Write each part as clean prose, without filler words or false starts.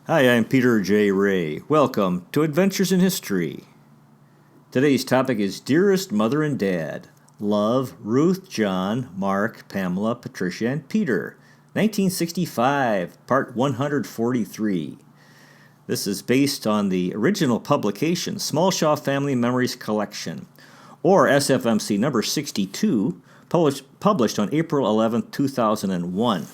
Hi, I'm Peter J. Ray. Welcome to Adventures in History. Today's topic is Dearest Mother and Dad. Love, Ruth, John, Mark, Pamela, Patricia, and Peter. 1965, Part 143. This is based on the original publication, Smallshaw Family Memories Collection, or SFMC number 62, published on April 11, 2001.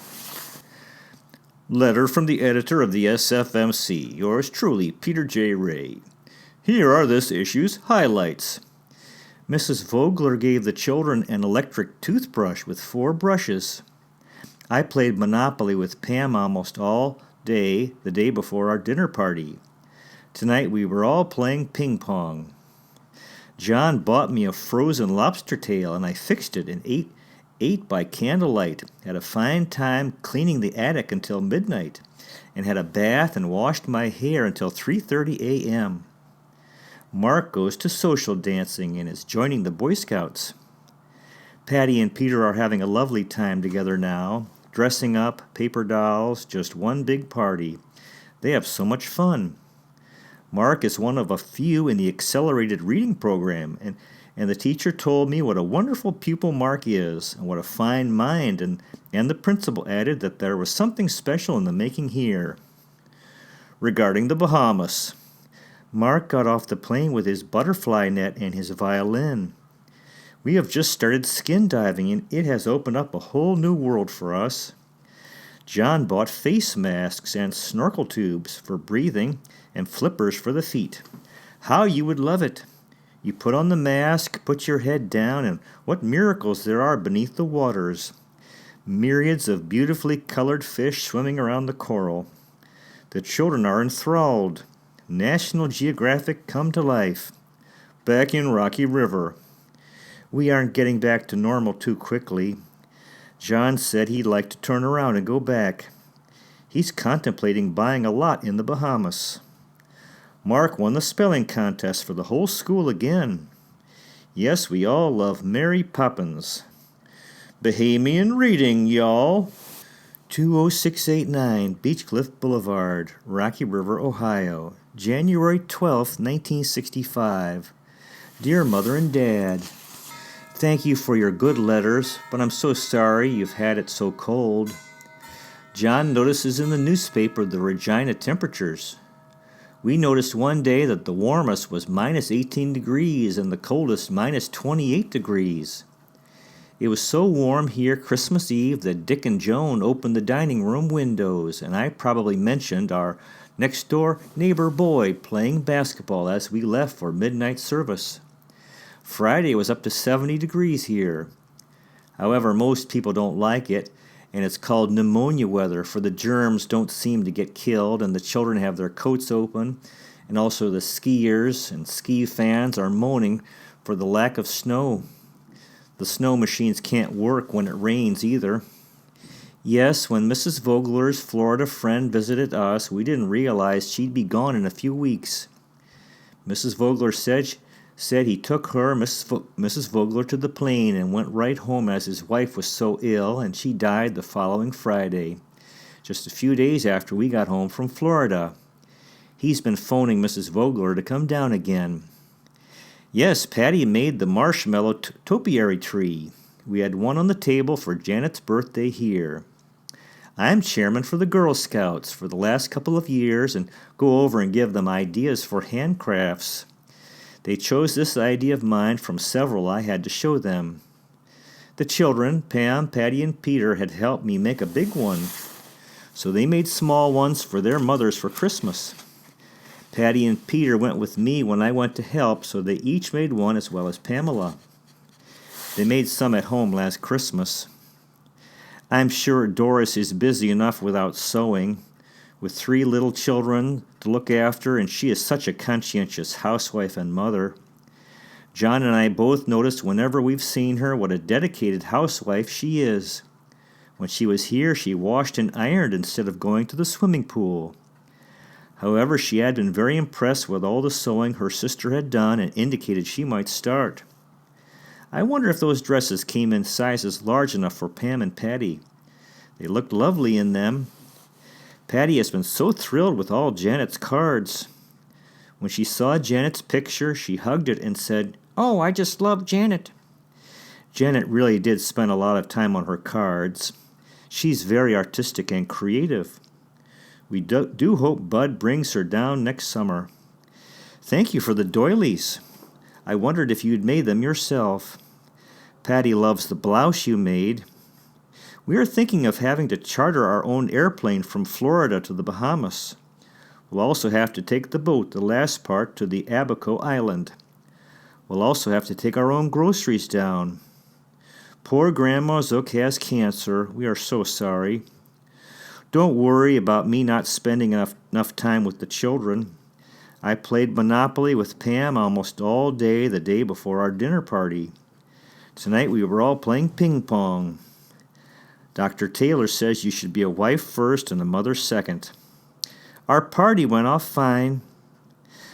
Letter from the editor of the SFMC, yours truly, Peter J. Ray. Here are this issue's highlights. Mrs. Vogler gave the children an electric toothbrush with 4 brushes. I played Monopoly with Pam almost all day the day before our dinner party. Tonight we were all playing ping pong. John bought me a frozen lobster tail and I fixed it and ate by candlelight, had a fine time cleaning the attic until midnight, and had a bath and washed my hair until 3:30 a.m. Mark goes to social dancing and is joining the Boy Scouts. Patty and Peter are having a lovely time together now, dressing up, paper dolls, just one big party. They have so much fun. Mark is one of a few in the accelerated reading program, and the teacher told me what a wonderful pupil Mark is, and what a fine mind, and the principal added that there was something special in the making here. Regarding the Bahamas, Mark got off the plane with his butterfly net and his violin. We have just started skin diving, and it has opened up a whole new world for us. John bought face masks and snorkel tubes for breathing and flippers for the feet. How you would love it! You put on the mask, put your head down, and what miracles there are beneath the waters. Myriads of beautifully colored fish swimming around the coral. The children are enthralled. National Geographic come to life. Back in Rocky River. We aren't getting back to normal too quickly. John said he'd like to turn around and go back. He's contemplating buying a lot in the Bahamas. Mark won the spelling contest for the whole school again. Yes, we all love Mary Poppins. Bahamian reading, y'all. 20689 Beechcliff Boulevard, Rocky River, Ohio, January 12, 1965. Dear Mother and Dad, thank you for your good letters, but I'm so sorry you've had it so cold. John notices in the newspaper the Regina temperatures. We noticed one day that the warmest was minus 18 degrees and the coldest minus 28 degrees. It was so warm here Christmas Eve that Dick and Joan opened the dining room windows, and I probably mentioned our next-door neighbor boy playing basketball as we left for midnight service. Friday was up to 70 degrees here. However, most people don't like it, and it's called pneumonia weather, for the germs don't seem to get killed, and the children have their coats open, and also the skiers and ski fans are moaning for the lack of snow. The snow machines can't work when it rains either. Yes, when Mrs. Vogler's Florida friend visited us, we didn't realize she'd be gone in a few weeks. Mrs. Vogler said he took her, Mrs. Vogler, to the plane and went right home as his wife was so ill, and she died the following Friday, just a few days after we got home from Florida. He's been phoning Mrs. Vogler to come down again. Yes, Patty made the marshmallow topiary tree. We had one on the table for Janet's birthday here. I'm chairman for the Girl Scouts for the last couple of years and go over and give them ideas for handcrafts. They chose this idea of mine from several I had to show them. The children, Pam, Patty, and Peter, had helped me make a big one, so they made small ones for their mothers for Christmas. Patty and Peter went with me when I went to help, so they each made one as well as Pamela. They made some at home last Christmas. I'm sure Doris is busy enough without sewing, with 3 little children to look after, and she is such a conscientious housewife and mother. John and I both noticed whenever we've seen her what a dedicated housewife she is. When she was here, she washed and ironed instead of going to the swimming pool. However, she had been very impressed with all the sewing her sister had done and indicated she might start. I wonder if those dresses came in sizes large enough for Pam and Patty. They looked lovely in them. Patty has been so thrilled with all Janet's cards. When she saw Janet's picture, she hugged it and said, "Oh, I just love Janet." Janet really did spend a lot of time on her cards. She's very artistic and creative. We do hope Bud brings her down next summer. Thank you for the doilies. I wondered if you'd made them yourself. Patty loves the blouse you made. We are thinking of having to charter our own airplane from Florida to the Bahamas. We'll also have to take the boat the last part to the Abaco Island. We'll also have to take our own groceries down. Poor Grandma Zook has cancer. We are so sorry. Don't worry about me not spending enough time with the children. I played Monopoly with Pam almost all day the day before our dinner party. Tonight we were all playing ping pong. Dr. Taylor says you should be a wife first and a mother second. Our party went off fine.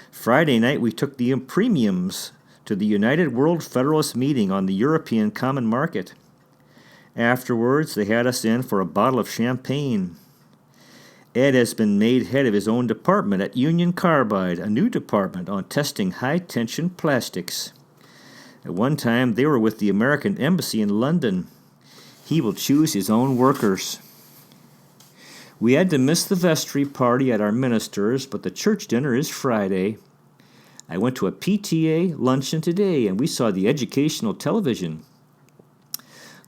Friday night we took the premiums to the United World Federalist meeting on the European Common Market. Afterwards, they had us in for a bottle of champagne. Ed has been made head of his own department at Union Carbide, a new department on testing high-tension plastics. At one time, they were with the American Embassy in London. He will choose his own workers. We had to miss the vestry party at our minister's, but the church dinner is Friday. I went to a PTA luncheon today, and we saw the educational television.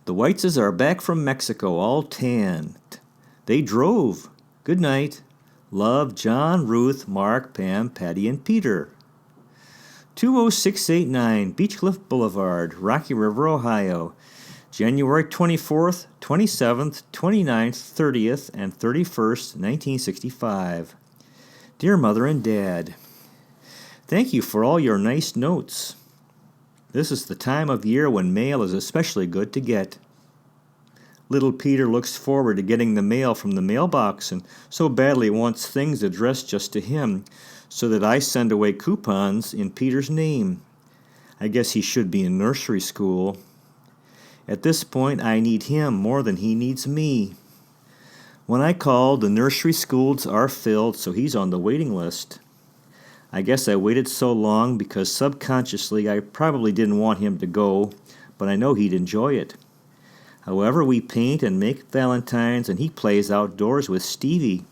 The Whiteses are back from Mexico, all tanned. They drove. Good night. Love, John, Ruth, Mark, Pam, Patty, and Peter. 20689 Beechcliff Boulevard, Rocky River, Ohio. January 24th, 27th, 29th, 30th, and 31st, 1965. Dear Mother and Dad, thank you for all your nice notes. This is the time of year when mail is especially good to get. Little Peter looks forward to getting the mail from the mailbox and so badly wants things addressed just to him, so that I send away coupons in Peter's name. I guess he should be in nursery school. At this point, I need him more than he needs me. When I called, the nursery schools are filled, so he's on the waiting list. I guess I waited so long because subconsciously I probably didn't want him to go, but I know he'd enjoy it. However, we paint and make valentines, and he plays outdoors with Stevie.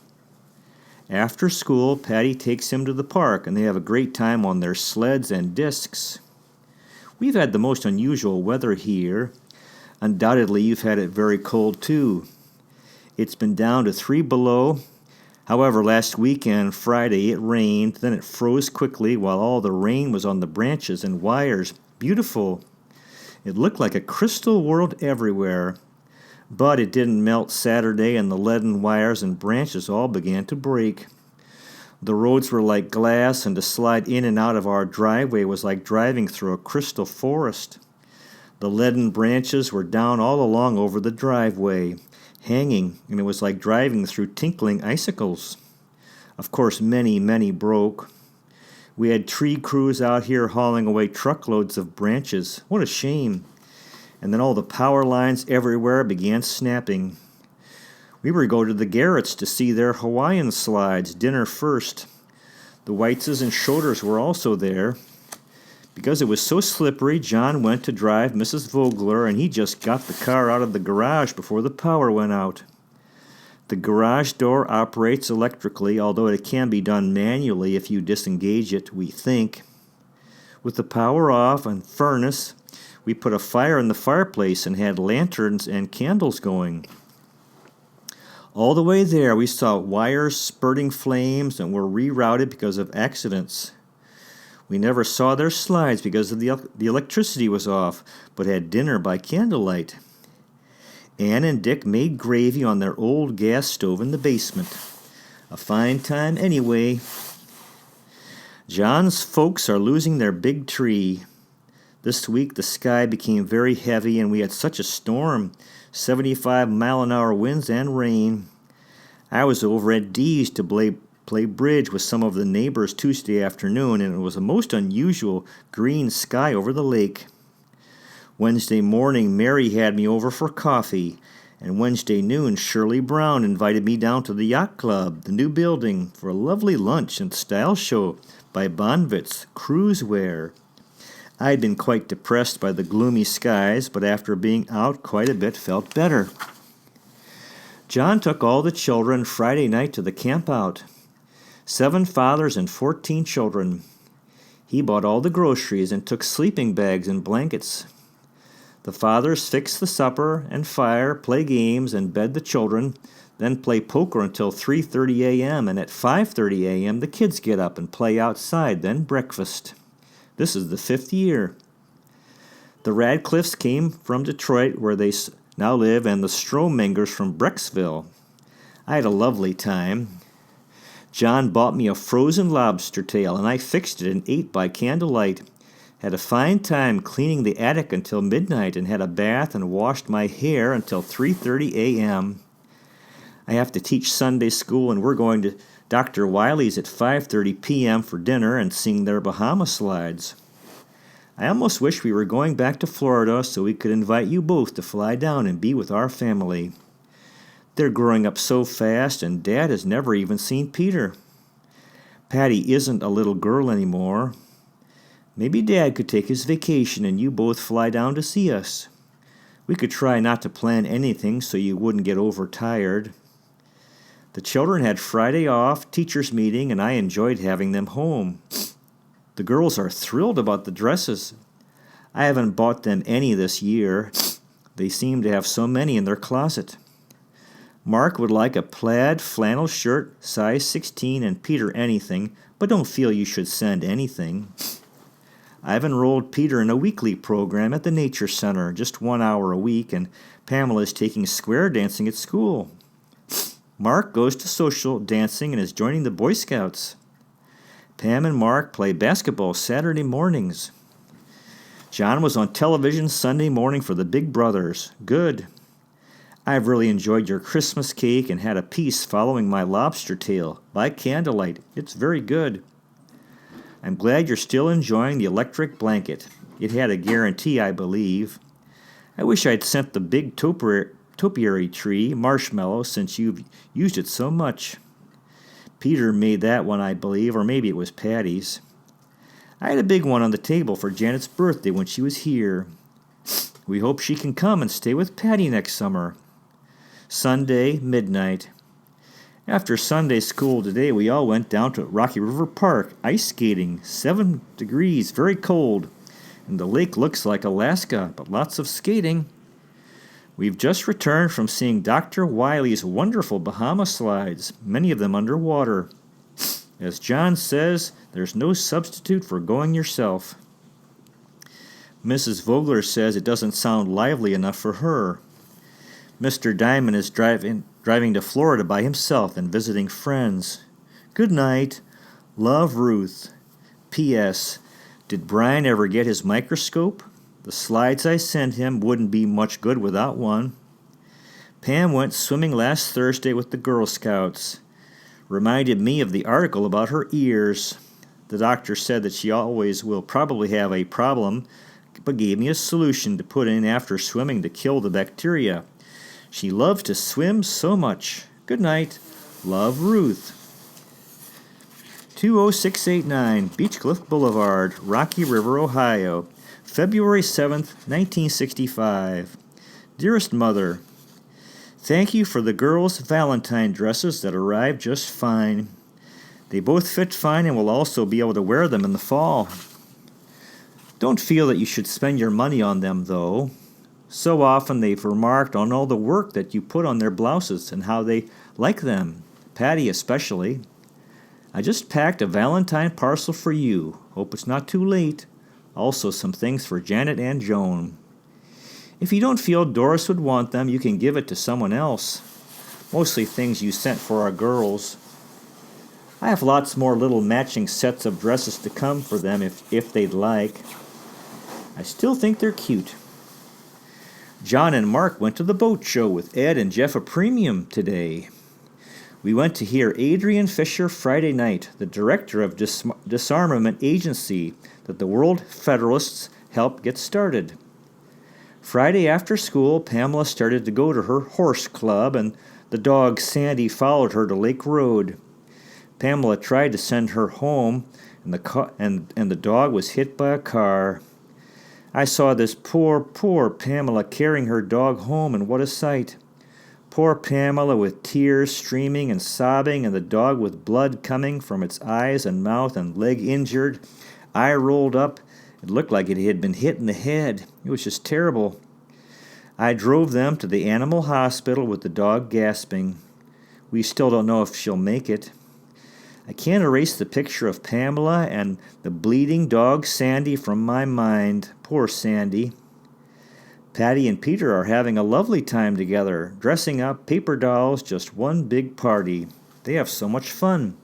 After school, Patty takes him to the park, and they have a great time on their sleds and discs. We've had the most unusual weather here. Undoubtedly, you've had it very cold, too. It's been down to 3 below. However, last weekend, Friday, it rained, then it froze quickly while all the rain was on the branches and wires. Beautiful. It looked like a crystal world everywhere. But it didn't melt Saturday, and the leaden wires and branches all began to break. The roads were like glass, and to slide in and out of our driveway was like driving through a crystal forest. The leaden branches were down all along over the driveway, hanging, and it was like driving through tinkling icicles. Of course, many broke. We had tree crews out here hauling away truckloads of branches. What a shame. And then all the power lines everywhere began snapping. We were going to the Garretts to see their Hawaiian slides, dinner first. The Whiteses and Schroeders were also there. Because it was so slippery, John went to drive Mrs. Vogler, and he just got the car out of the garage before the power went out. The garage door operates electrically, although it can be done manually if you disengage it, we think. With the power off and furnace, we put a fire in the fireplace and had lanterns and candles going. All the way there, we saw wires spurting flames and were rerouted because of accidents. We never saw their slides because the electricity was off, but had dinner by candlelight. Ann and Dick made gravy on their old gas stove in the basement. A fine time anyway. John's folks are losing their big tree. This week the sky became very heavy and we had such a storm, 75-mile-an-hour winds and rain. I was over at Dee's to play bridge with some of the neighbors Tuesday afternoon, and it was a most unusual green sky over the lake. Wednesday morning, Mary had me over for coffee, And Wednesday noon, Shirley Brown invited me down to the Yacht Club, the new building, for a lovely lunch and style show by Bonvitz Cruisewear. I had been quite depressed by the gloomy skies, but after being out quite a bit, felt better. John took all the children Friday night to the campout. 7 fathers and 14 children. He bought all the groceries and took sleeping bags and blankets. The fathers fix the supper and fire, play games, and bed the children, then play poker until 3:30 a.m., and at 5:30 a.m. the kids get up and play outside, then breakfast. This is the 5th year. The Radcliffes came from Detroit, where they now live, and the Stromingers from Brecksville. I had a lovely time. John bought me a frozen lobster tail, and I fixed it and ate by candlelight. Had a fine time cleaning the attic until midnight and had a bath and washed my hair until 3:30 a.m. I have to teach Sunday school, and we're going to Dr. Wiley's at 5:30 p.m. for dinner and sing their Bahama slides. I almost wish we were going back to Florida so we could invite you both to fly down and be with our family. They're growing up so fast, and Dad has never even seen Peter. Patty isn't a little girl anymore. Maybe Dad could take his vacation and you both fly down to see us. We could try not to plan anything so you wouldn't get overtired. The children had Friday off, teachers' meeting, and I enjoyed having them home. The girls are thrilled about the dresses. I haven't bought them any this year. They seem to have so many in their closet. Mark would like a plaid flannel shirt, size 16, and Peter anything, but don't feel you should send anything. I've enrolled Peter in a weekly program at the Nature Center, just 1 hour a week, and Pamela is taking square dancing at school. Mark goes to social dancing and is joining the Boy Scouts. Pam and Mark play basketball Saturday mornings. John was on television Sunday morning for the Big Brothers. Good. I've really enjoyed your Christmas cake and had a piece following my lobster tail by candlelight. It's very good. I'm glad you're still enjoying the electric blanket. It had a guarantee, I believe. I wish I'd sent the big topiary tree marshmallow since you've used it so much. Peter made that one, I believe, or maybe it was Patty's. I had a big one on the table for Janet's birthday when she was here. We hope she can come and stay with Patty next summer. Sunday, midnight. After Sunday school today, we all went down to Rocky River Park, ice skating, 7 degrees, very cold, and the lake looks like Alaska, but lots of skating. We've just returned from seeing Dr. Wiley's wonderful Bahama slides, many of them underwater. As John says, there's no substitute for going yourself. Mrs. Vogler says it doesn't sound lively enough for her. Mr. Diamond is driving to Florida by himself and visiting friends. Good night. Love, Ruth. P.S. Did Brian ever get his microscope? The slides I sent him wouldn't be much good without one. Pam went swimming last Thursday with the Girl Scouts. Reminded me of the article about her ears. The doctor said that she always will probably have a problem, but gave me a solution to put in after swimming to kill the bacteria. She loves to swim so much. Good night. Love, Ruth. 20689 Beechcliff Boulevard, Rocky River, Ohio, February 7th, 1965. Dearest Mother, thank you for the girls' Valentine dresses that arrived just fine. They both fit fine and will also be able to wear them in the fall. Don't feel that you should spend your money on them, though. So often they've remarked on all the work that you put on their blouses and how they like them, Patty especially. I just packed a Valentine parcel for you. Hope it's not too late. Also some things for Janet and Joan. If you don't feel Doris would want them, you can give it to someone else. Mostly things you sent for our girls. I have lots more little matching sets of dresses to come for them if they'd like. I still think they're cute. John and Mark went to the boat show with Ed and Jeff a Premium today. We went to hear Adrian Fisher Friday night, the director of disarmament agency that the World Federalists helped get started. Friday after school, Pamela started to go to her horse club, and the dog Sandy followed her to Lake Road. Pamela tried to send her home, and the dog was hit by a car. I saw this poor Pamela carrying her dog home, and what a sight. Poor Pamela with tears streaming and sobbing, and the dog with blood coming from its eyes and mouth and leg injured, eye rolled up. It looked like it had been hit in the head. It was just terrible. I drove them to the animal hospital with the dog gasping. We still don't know if she'll make it. I can't erase the picture of Pamela and the bleeding dog Sandy from my mind. Poor Sandy. Patty and Peter are having a lovely time together, dressing up paper dolls, just one big party. They have so much fun.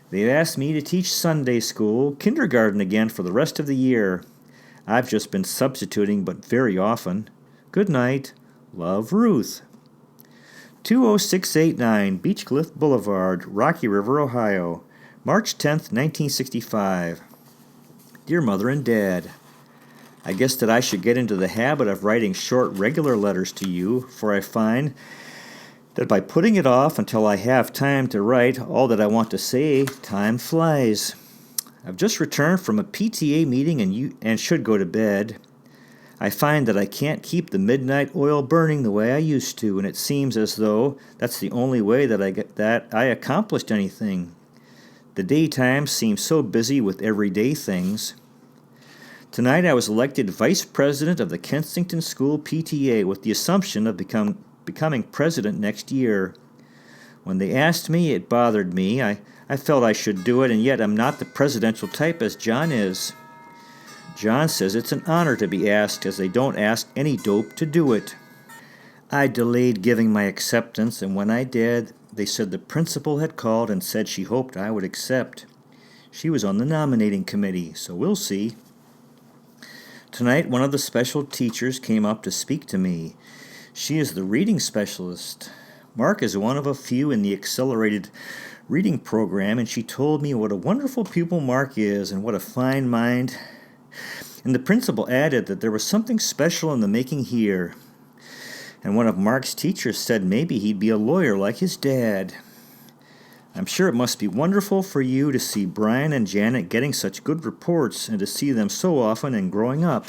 They've asked me to teach Sunday school, kindergarten again for the rest of the year. I've just been substituting, but very often. Good night. Love, Ruth. 20689 Beechcliff Boulevard, Rocky River, Ohio, March 10th, 1965. Dear Mother and Dad, I guess that I should get into the habit of writing short, regular letters to you, for I find that by putting it off until I have time to write all that I want to say, time flies. I've just returned from a PTA meeting and should go to bed. I find that I can't keep the midnight oil burning the way I used to, and it seems as though that's the only way that I accomplished anything. The daytime seems so busy with everyday things. Tonight I was elected vice president of the Kensington School PTA with the assumption of becoming president next year. When they asked me, it bothered me. I felt I should do it, and yet I'm not the presidential type as John is. John says it's an honor to be asked, as they don't ask any dope to do it. I delayed giving my acceptance, and when I did, they said the principal had called and said she hoped I would accept. She was on the nominating committee, so we'll see. Tonight, one of the special teachers came up to speak to me. She is the reading specialist. Mark is one of a few in the accelerated reading program, and she told me what a wonderful pupil Mark is and what a fine mind. And the principal added that there was something special in the making here. And one of Mark's teachers said maybe he'd be a lawyer like his dad. I'm sure it must be wonderful for you to see Brian and Janet getting such good reports and to see them so often and growing up.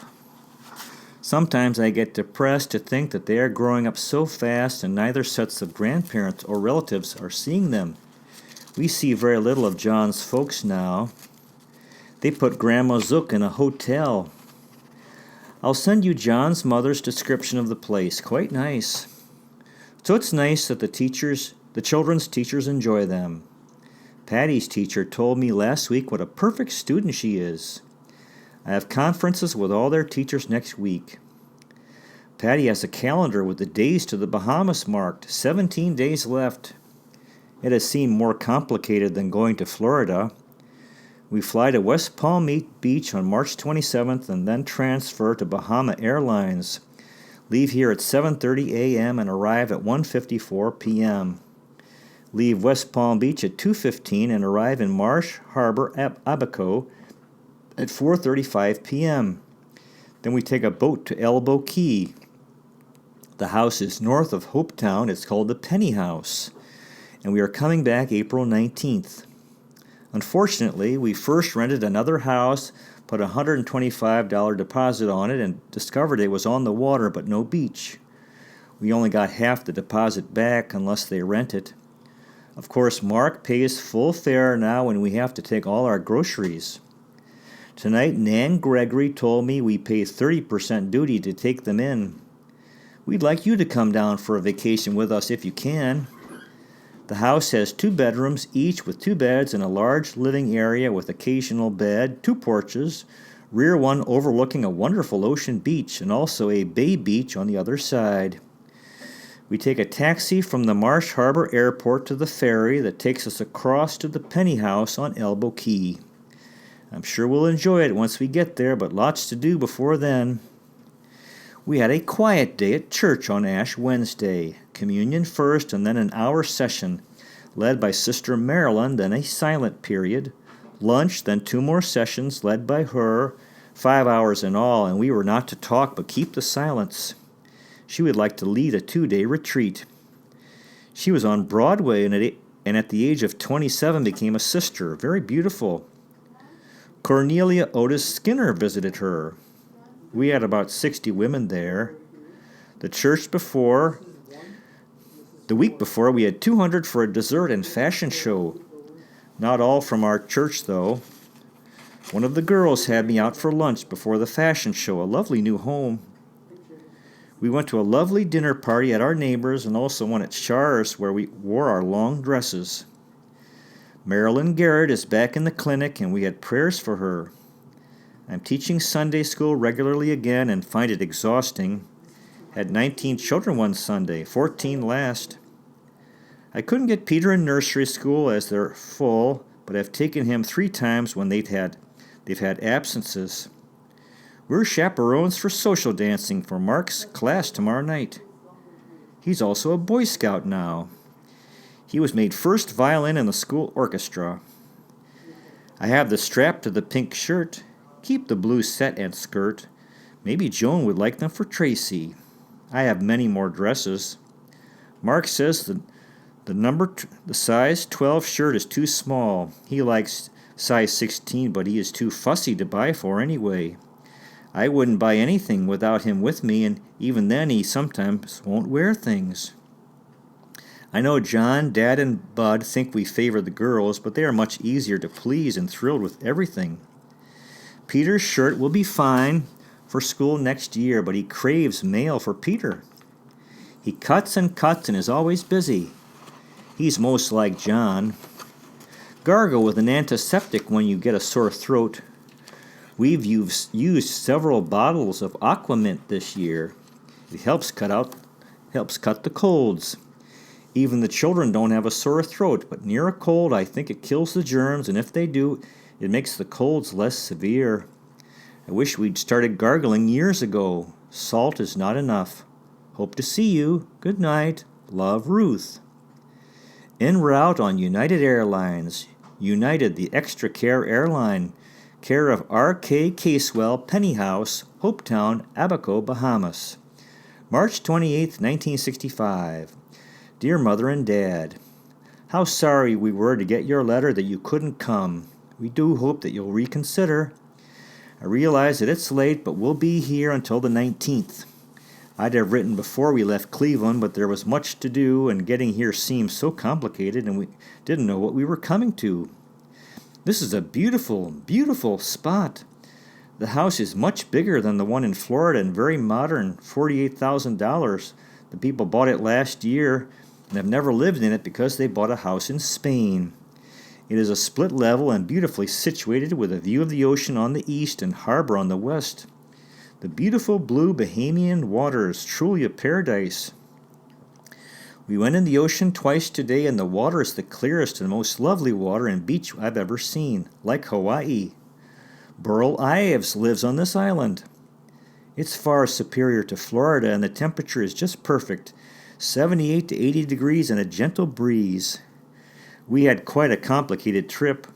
Sometimes I get depressed to think that they are growing up so fast and neither sets of grandparents or relatives are seeing them. We see very little of John's folks now. They put Grandma Zook in a hotel. I'll send you John's mother's description of the place. Quite nice. So it's nice that the children's teachers enjoy them. Patty's teacher told me last week what a perfect student she is. I have conferences with all their teachers next week. Patty has a calendar with the days to the Bahamas marked, 17 days left. It has seemed more complicated than going to Florida. We fly to West Palm Beach on March 27th and then transfer to Bahama Airlines. Leave here at 7:30 a.m. and arrive at 1:54 p.m. Leave West Palm Beach at 2:15 and arrive in Marsh Harbor, Abaco at 4:35 p.m. Then we take a boat to Elbow Key. The house is north of Hopetown. It's called the Penny House. And we are coming back April 19th. Unfortunately, we first rented another house, put a $125 deposit on it, and discovered it was on the water but no beach. We only got half the deposit back unless they rent it. Of course, Mark pays full fare now when we have to take all our groceries. Tonight, Nan Gregory told me we pay 30% duty to take them in. We'd like you to come down for a vacation with us if you can. The house has 2 bedrooms, each with 2 beds and a large living area with occasional bed, 2 porches, rear one overlooking a wonderful ocean beach and also a bay beach on the other side. We take a taxi from the Marsh Harbor Airport to the ferry that takes us across to the Penny House on Elbow Key. I'm sure we'll enjoy it once we get there, but lots to do before then. We had a quiet day at church on Ash Wednesday. Communion first and then an hour session, led by Sister Marilyn, then a silent period. Lunch, then 2 more sessions led by her, 5 hours in all, and we were not to talk but keep the silence. She would like to lead a 2-day retreat. She was on Broadway and at the age of 27 became a sister, very beautiful. Cornelia Otis Skinner visited her. We had about 60 women there. The week before, we had 200 for a dessert and fashion show. Not all from our church, though. One of the girls had me out for lunch before the fashion show, a lovely new home. We went to a lovely dinner party at our neighbor's and also one at Char's where we wore our long dresses. Marilyn Garrett is back in the clinic and we had prayers for her. I'm teaching Sunday school regularly again and find it exhausting. Had 19 children one Sunday, 14 last. I couldn't get Peter in nursery school as they're full, but I've taken him 3 times when they've had absences. We're chaperones for social dancing for Mark's class tomorrow night. He's also a Boy Scout now. He was made first violin in the school orchestra. I have the strap to the pink shirt. Keep the blue set and skirt. Maybe Joan would like them for Tracy. I have many more dresses. Mark says the size 12 shirt is too small. He likes size 16, but he is too fussy to buy for anyway. I wouldn't buy anything without him with me, and even then he sometimes won't wear things. I know John, Dad, and Bud think we favor the girls, but they are much easier to please and thrilled with everything. Peter's shirt will be fine for school next year, but he craves mail for Peter. He cuts and is always busy. He's most like John. Gargle with an antiseptic when you get a sore throat. We've used several bottles of Aquamint this year. It helps cut the colds. Even the children don't have a sore throat, but near a cold I think it kills the germs, and if they do, it makes the colds less severe. I wish we'd started gargling years ago. Salt is not enough. Hope to see you. Good night. Love, Ruth. En route on United Airlines. United, the extra care airline. Care of R.K. Casewell, Penny House, Hopetown, Abaco, Bahamas. March 28, 1965. Dear Mother and Dad, how sorry we were to get your letter that you couldn't come. We do hope that you'll reconsider. I realize that it's late, but we'll be here until the 19th. I'd have written before we left Cleveland, but there was much to do, and getting here seemed so complicated, and we didn't know what we were coming to. This is a beautiful, beautiful spot. The house is much bigger than the one in Florida and very modern, $48,000. The people bought it last year and have never lived in it because they bought a house in Spain. It is a split level and beautifully situated with a view of the ocean on the east and harbor on the west. The beautiful blue Bahamian waters, truly a paradise. We went in the ocean twice today, and the water is the clearest and most lovely water and beach I've ever seen, like Hawaii. Burl Ives lives on this island. It's far superior to Florida, and the temperature is just perfect, 78 to 80 degrees and a gentle breeze. We had quite a complicated trip.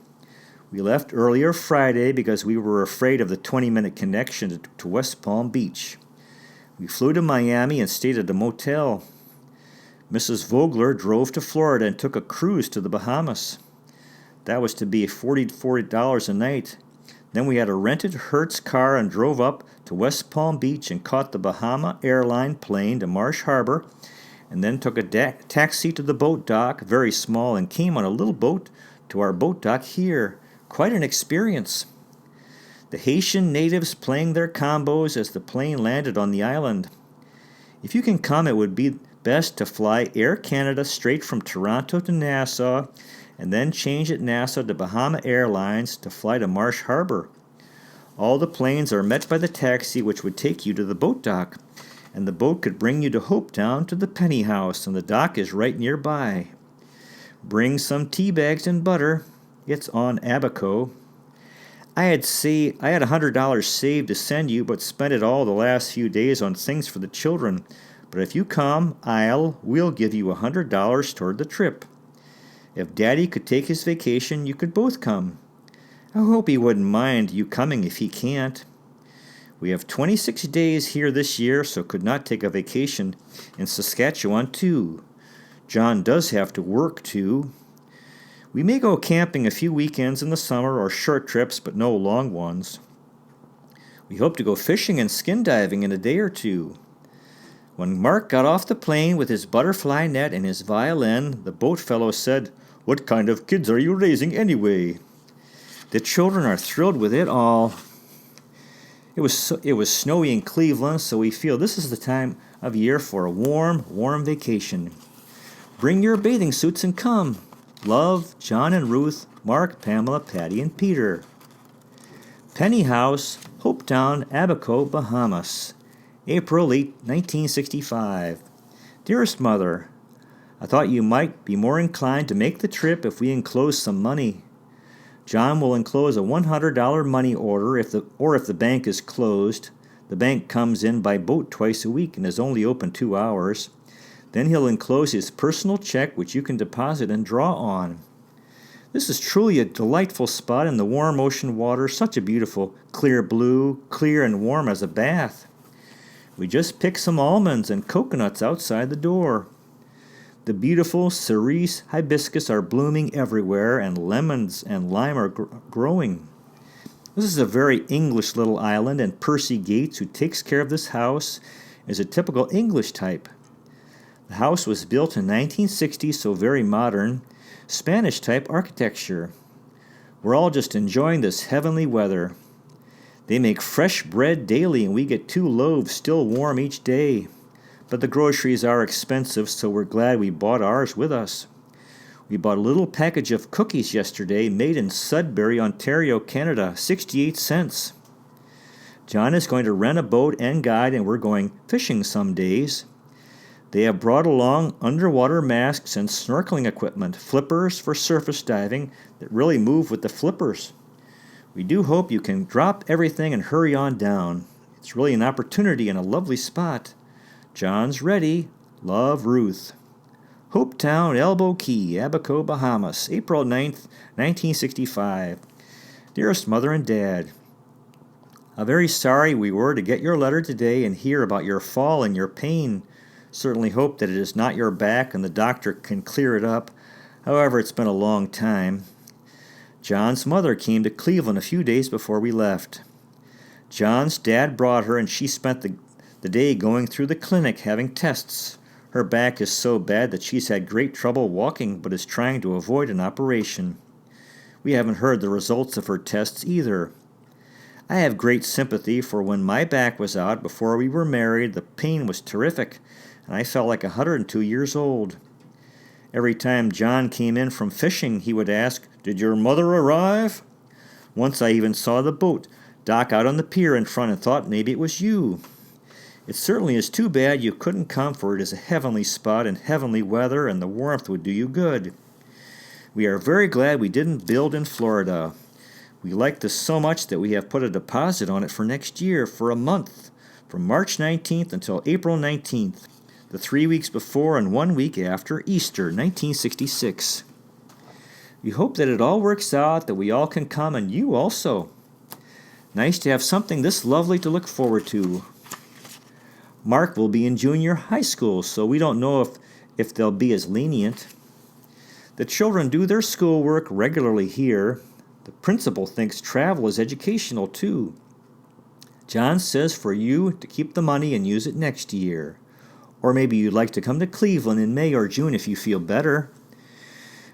We left earlier Friday because we were afraid of the 20-minute connection to West Palm Beach. We flew to Miami and stayed at a motel. Mrs. Vogler drove to Florida and took a cruise to the Bahamas. That was to be $40 a night. Then we had a rented Hertz car and drove up to West Palm Beach and caught the Bahama Airline plane to Marsh Harbor, and then took a taxi to the boat dock, very small, and came on a little boat to our boat dock here. Quite an experience. The Haitian natives playing their combos as the plane landed on the island. If you can come, it would be best to fly Air Canada straight from Toronto to Nassau and then change at Nassau to Bahama Airlines to fly to Marsh Harbor. All the planes are met by the taxi which would take you to the boat dock, and the boat could bring you to Hopetown to the Penny House, and the dock is right nearby. Bring some tea bags and butter. It's on Abaco. I had $100 saved to send you, but spent it all the last few days on things for the children. But if you come, we'll give you $100 toward the trip. If Daddy could take his vacation, you could both come. I hope he wouldn't mind you coming if he can't. We have 26 days here this year, so could not take a vacation in Saskatchewan too. John does have to work too. We may go camping a few weekends in the summer or short trips, but no long ones. We hope to go fishing and skin diving in a day or two. When Mark got off the plane with his butterfly net and his violin, the boat fellow said, "What kind of kids are you raising anyway?" The children are thrilled with it all. It was snowy in Cleveland, so we feel this is the time of year for a warm vacation. Bring your bathing suits and come. Love, John and Ruth, Mark, Pamela, Patty, and Peter. Penny House, Hopetown, Abaco, Bahamas. April 8, 1965. Dearest Mother, I thought you might be more inclined to make the trip if we enclose some money. John will enclose a $100 money order if the bank is closed. The bank comes in by boat twice a week and is only open 2 hours. Then he'll enclose his personal check, which you can deposit and draw on. This is truly a delightful spot in the warm ocean water, such a beautiful clear blue, clear and warm as a bath. We just picked some almonds and coconuts outside the door. The beautiful cerise hibiscus are blooming everywhere, and lemons and lime are growing. This is a very English little island, and Percy Gates, who takes care of this house, is a typical English type. The house was built in 1960, so very modern, Spanish-type architecture. We're all just enjoying this heavenly weather. They make fresh bread daily, and we get 2 loaves still warm each day. But the groceries are expensive, so we're glad we bought ours with us. We bought a little package of cookies yesterday, made in Sudbury, Ontario, Canada, 68 cents. John is going to rent a boat and guide, and we're going fishing some days. They have brought along underwater masks and snorkeling equipment, flippers for surface diving that really move with the flippers. We do hope you can drop everything and hurry on down. It's really an opportunity and a lovely spot. John's ready. Love, Ruth. Hopetown, Elbow Key, Abaco, Bahamas, April 9th, 1965. Dearest Mother and Dad, how very sorry we were to get your letter today and hear about your fall and your pain. Certainly hope that it is not your back and the doctor can clear it up. However, it's been a long time. John's mother came to Cleveland a few days before we left. John's dad brought her, and she spent the day going through the clinic having tests. Her back is so bad that she's had great trouble walking but is trying to avoid an operation. We haven't heard the results of her tests either. I have great sympathy, for when my back was out before we were married, the pain was terrific, and I felt like 102 years old. Every time John came in from fishing, he would ask, "Did your mother arrive?" Once I even saw the boat dock out on the pier in front and thought maybe it was you. It certainly is too bad you couldn't come, for it is a heavenly spot in heavenly weather, and the warmth would do you good. We are very glad we didn't build in Florida. We like this so much that we have put a deposit on it for next year for a month, from March 19th until April 19th, the 3 weeks before and 1 week after Easter, 1966. We hope that it all works out, that we all can come, and you also. Nice to have something this lovely to look forward to. Mark will be in junior high school, so we don't know if they'll be as lenient. The children do their schoolwork regularly here. The principal thinks travel is educational too. John says for you to keep the money and use it next year. Or maybe you'd like to come to Cleveland in May or June if you feel better.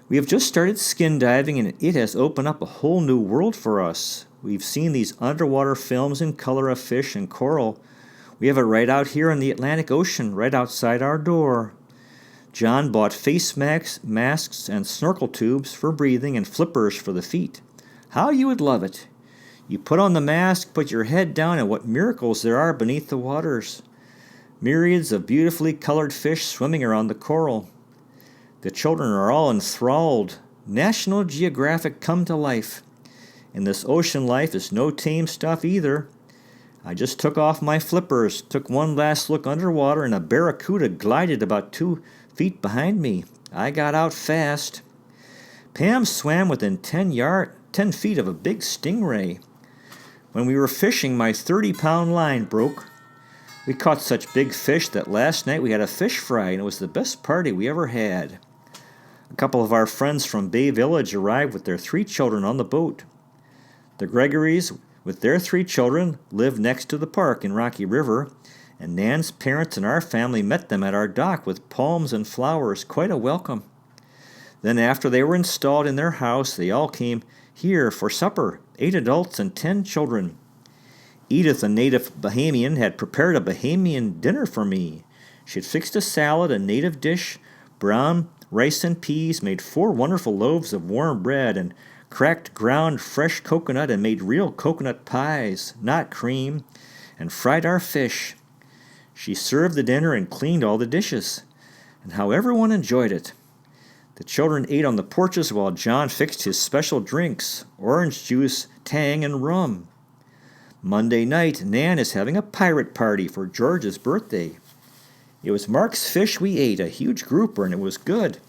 We have just started skin diving, and it has opened up a whole new world for us. We've seen these underwater films in color of fish and coral. We have it right out here in the Atlantic Ocean, right outside our door. John bought face masks and snorkel tubes for breathing and flippers for the feet. How you would love it. You put on the mask, put your head down, and what miracles there are beneath the waters. Myriads of beautifully colored fish swimming around the coral. The children are all enthralled. National Geographic come to life. And this ocean life is no tame stuff either. I just took off my flippers, took one last look underwater, and a barracuda glided about 2 feet behind me. I got out fast. Pam swam within 10 feet of a big stingray. When we were fishing, my 30-pound line broke. We caught such big fish that last night we had a fish fry, and it was the best party we ever had. A couple of our friends from Bay Village arrived with their 3 children on the boat. The Gregorys, with their 3 children, live next to the park in Rocky River, and Nan's parents and our family met them at our dock with palms and flowers, quite a welcome. Then after they were installed in their house, they all came here for supper, 8 adults and 10 children. Edith, a native Bahamian, had prepared a Bahamian dinner for me. She had fixed a salad, a native dish, brown rice and peas, made 4 wonderful loaves of warm bread, and cracked ground fresh coconut and made real coconut pies, not cream, and fried our fish. She served the dinner and cleaned all the dishes, and how everyone enjoyed it. The children ate on the porches while John fixed his special drinks, orange juice, tang, and rum. Monday night, Nan is having a pirate party for George's birthday. It was Mark's fish we ate, a huge grouper, and it was good.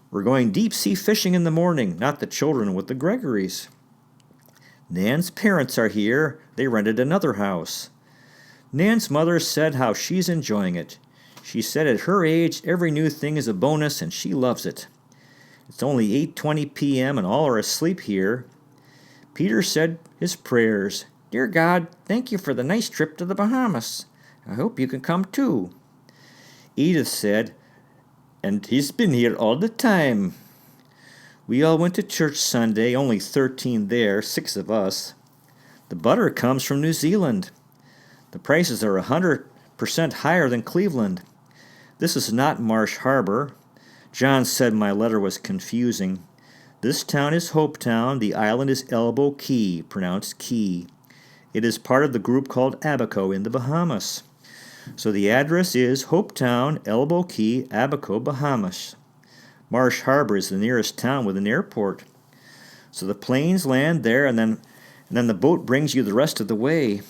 We're going deep-sea fishing in the morning, not the children with the Gregorys. Nan's parents are here. They rented another house. Nan's mother said how she's enjoying it. She said at her age, every new thing is a bonus, and she loves it. It's only 8:20 p.m., and all are asleep here. Peter said his prayers. Dear God, thank you for the nice trip to the Bahamas. I hope you can come too. Edith said, and he's been here all the time. We all went to church Sunday, only 13 there, 6 of us. The butter comes from New Zealand. The prices are 100% higher than Cleveland. This is not Marsh Harbor. John said my letter was confusing. This town is Hopetown. The island is Elbow Key, pronounced Key. It is part of the group called Abaco in the Bahamas. So the address is Hopetown, Elbow Key, Abaco, Bahamas. Marsh Harbor is the nearest town with an airport. So the planes land there, and then the boat brings you the rest of the way.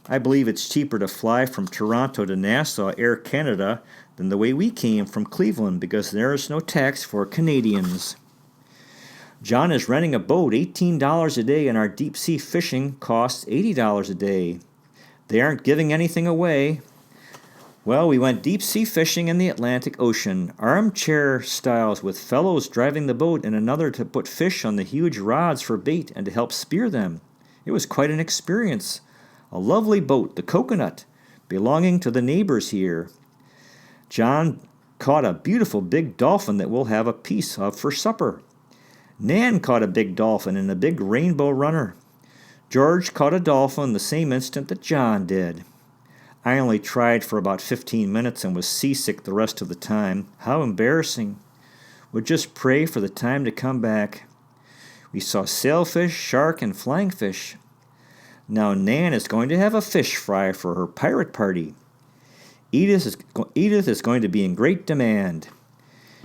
I believe it's cheaper to fly from Toronto to Nassau, Air Canada, than the way we came from Cleveland, because there is no tax for Canadians. John is renting a boat, $18 a day, and our deep-sea fishing costs $80 a day. They aren't giving anything away. Well, we went deep-sea fishing in the Atlantic Ocean, armchair styles with fellows driving the boat and another to put fish on the huge rods for bait and to help spear them. It was quite an experience. A lovely boat, the Coconut, belonging to the neighbors here. John caught a beautiful big dolphin that we'll have a piece of for supper. Nan caught a big dolphin in a big rainbow runner. George caught a dolphin the same instant that John did. I only tried for about 15 minutes and was seasick the rest of the time. How embarrassing. We'll just pray for the time to come back. We saw sailfish, shark, and flying fish. Now Nan is going to have a fish fry for her pirate party. Edith is going to be in great demand.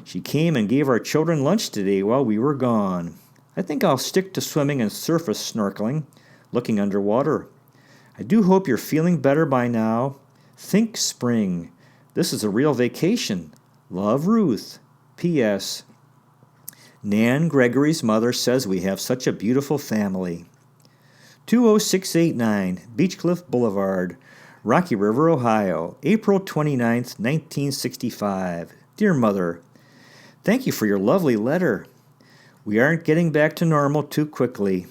She came and gave our children lunch today while we were gone. I think I'll stick to swimming and surface snorkeling, looking underwater. I do hope you're feeling better by now. Think spring. This is a real vacation. Love, Ruth. P.S. Nan Gregory's mother says we have such a beautiful family. 20689 Beechcliff Boulevard, Rocky River, Ohio, April 29th, 1965. Dear Mother, thank you for your lovely letter. We aren't getting back to normal too quickly.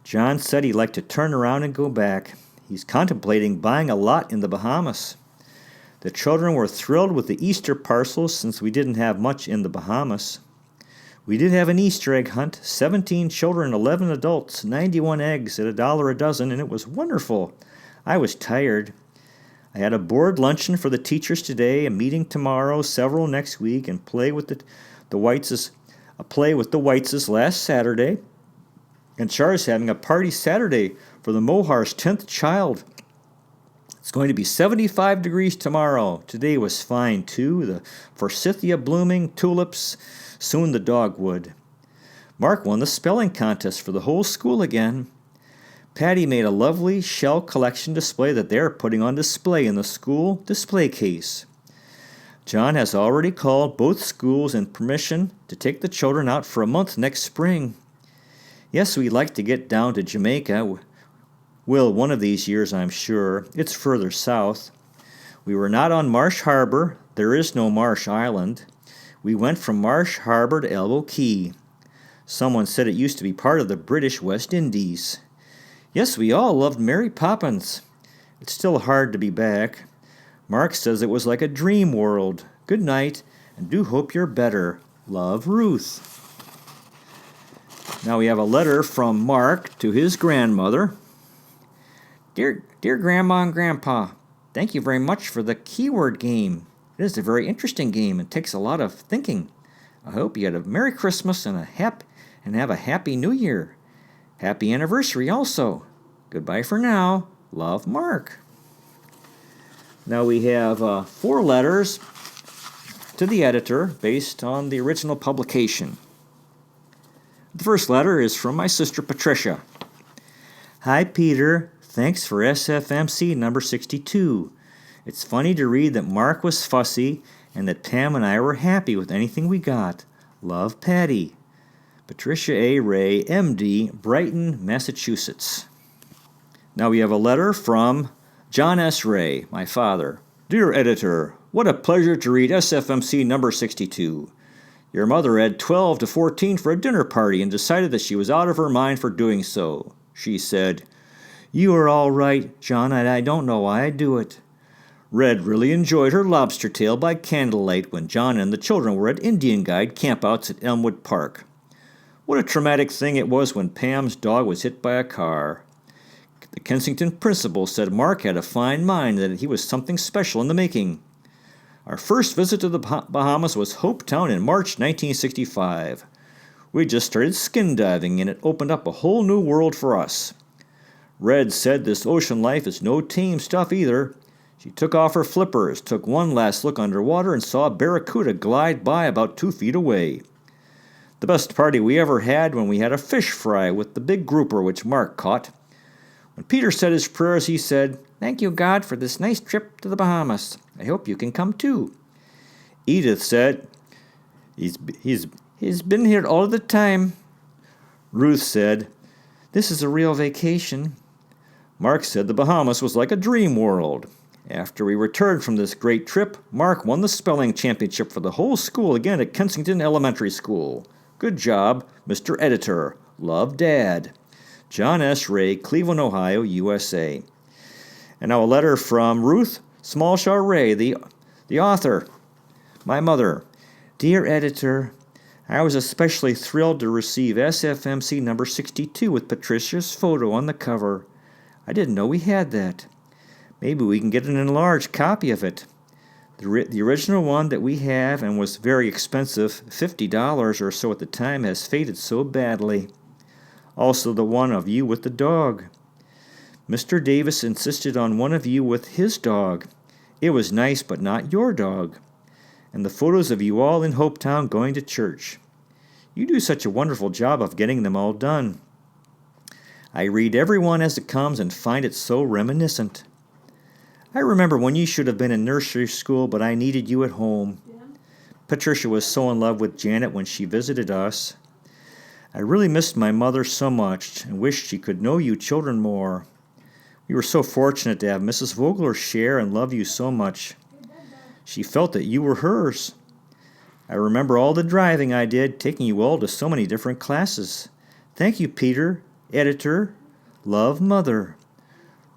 John said he'd like to turn around and go back. He's contemplating buying a lot in the Bahamas. The children were thrilled with the Easter parcels since we didn't have much in the Bahamas. We did have an Easter egg hunt, 17 children, 11 adults, 91 eggs at $1 a dozen, and it was wonderful. I was tired. I had a board luncheon for the teachers today, a meeting tomorrow, several next week, and play with the Whiteses last Saturday. And Char's having a party Saturday for the Mohar's 10th child. It's going to be 75 degrees tomorrow. Today was fine, too. The forsythia blooming, tulips, soon the dogwood. Mark won the spelling contest for the whole school again. Patty made a lovely shell collection display that they're putting on display in the school display case. John has already called both schools in permission to take the children out for a month next spring. Yes, we'd like to get down to Jamaica. Will one of these years, I'm sure. It's further south. We were not on Marsh Harbor. There is no Marsh Island. We went from Marsh Harbor to Elbow Key. Someone said it used to be part of the British West Indies. Yes, we all loved Mary Poppins. It's still hard to be back. Mark says it was like a dream world. Good night, and do hope you're better. Love, Ruth. Now we have a letter from Mark to his grandmother. Dear Grandma and Grandpa, thank you very much for the keyword game. It is a very interesting game and takes a lot of thinking. I hope you had a Merry Christmas and have a Happy New Year. Happy anniversary also. Goodbye for now. Love, Mark. Now we have 4 letters to the editor based on the original publication. The first letter is from my sister Patricia. Hi, Peter. Thanks for SFMC number 62. It's funny to read that Mark was fussy and that Pam and I were happy with anything we got. Love, Patty. Patricia A. Ray, MD, Brighton, Massachusetts. Now we have a letter from John S. Ray, my father. Dear editor, what a pleasure to read SFMC number 62. Your mother had 12 to 14 for a dinner party and decided that she was out of her mind for doing so. She said, "You are all right, John, and I don't know why I do it." Red really enjoyed her lobster tail by candlelight when John and the children were at Indian Guide campouts at Elmwood Park. What a traumatic thing it was when Pam's dog was hit by a car. The Kensington principal said Mark had a fine mind, that he was something special in the making. Our first visit to the Bahamas was Hopetown in March 1965. We just started skin diving, and it opened up a whole new world for us. Red said this ocean life is no tame stuff either. She took off her flippers, took one last look underwater, and saw a barracuda glide by about 2 feet away. The best party we ever had when we had a fish fry with the big grouper which Mark caught. When Peter said his prayers, he said, "Thank you, God, for this nice trip to the Bahamas. I hope you can come too." Edith said, He's been here all the time." Ruth said, "This is a real vacation." Mark said the Bahamas was like a dream world. After we returned from this great trip, Mark won the spelling championship for the whole school again at Kensington Elementary School. Good job, Mr. Editor. Love, Dad. John S. Ray, Cleveland, Ohio, USA. And now a letter from Ruth Smallshaw Ray, the author. My mother. Dear Editor, I was especially thrilled to receive SFMC number 62 with Patricia's photo on the cover. I didn't know we had that. Maybe we can get an enlarged copy of it. The original one that we have and was very expensive, $50 or so at the time, has faded so badly. Also the one of you with the dog. Mr. Davis insisted on one of you with his dog. It was nice, but not your dog. And the photos of you all in Hopetown going to church. You do such a wonderful job of getting them all done. I read every one as it comes and find it so reminiscent. I remember when you should have been in nursery school, but I needed you at home. Patricia was so in love with Janet when she visited us. I really missed my mother so much and wished she could know you children more. We were so fortunate to have Mrs. Vogler share and love you so much. She felt that you were hers. I remember all the driving I did, taking you all to so many different classes. Thank you, Peter, Editor. Love, Mother.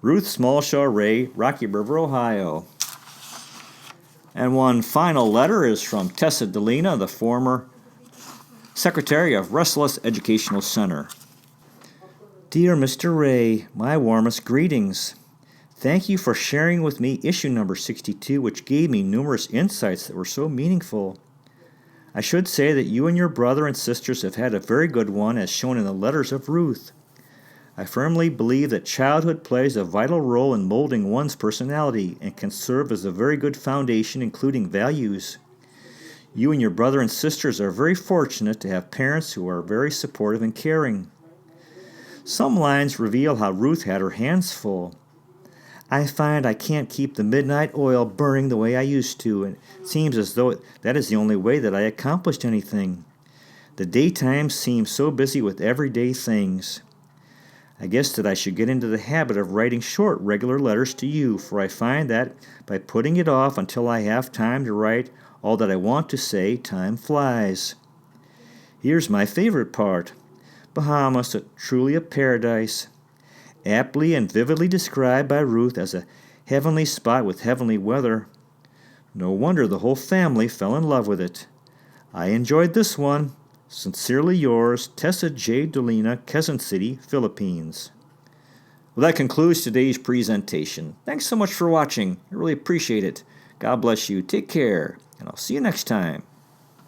Ruth Smallshaw Ray, Rocky River, Ohio. And one final letter is from Tessa Delina, the former Secretary of Restless Educational Center. Dear Mr. Ray, my warmest greetings. Thank you for sharing with me issue number 62, which gave me numerous insights that were so meaningful. I should say that you and your brother and sisters have had a very good one, as shown in the letters of Ruth. I firmly believe that childhood plays a vital role in molding one's personality and can serve as a very good foundation, including values. You and your brother and sisters are very fortunate to have parents who are very supportive and caring. Some lines reveal how Ruth had her hands full. I find I can't keep the midnight oil burning the way I used to, and it seems as though that is the only way that I accomplished anything. The daytime seems so busy with everyday things. I guess that I should get into the habit of writing short, regular letters to you, for I find that by putting it off until I have time to write all that I want to say, time flies. Here's my favorite part. Bahamas, truly a paradise, aptly and vividly described by Ruth as a heavenly spot with heavenly weather. No wonder the whole family fell in love with it. I enjoyed this one. Sincerely yours, Tessa J. Dolina, Quezon City, Philippines. Well, that concludes today's presentation. Thanks so much for watching. I really appreciate it. God bless you. Take care, and I'll see you next time.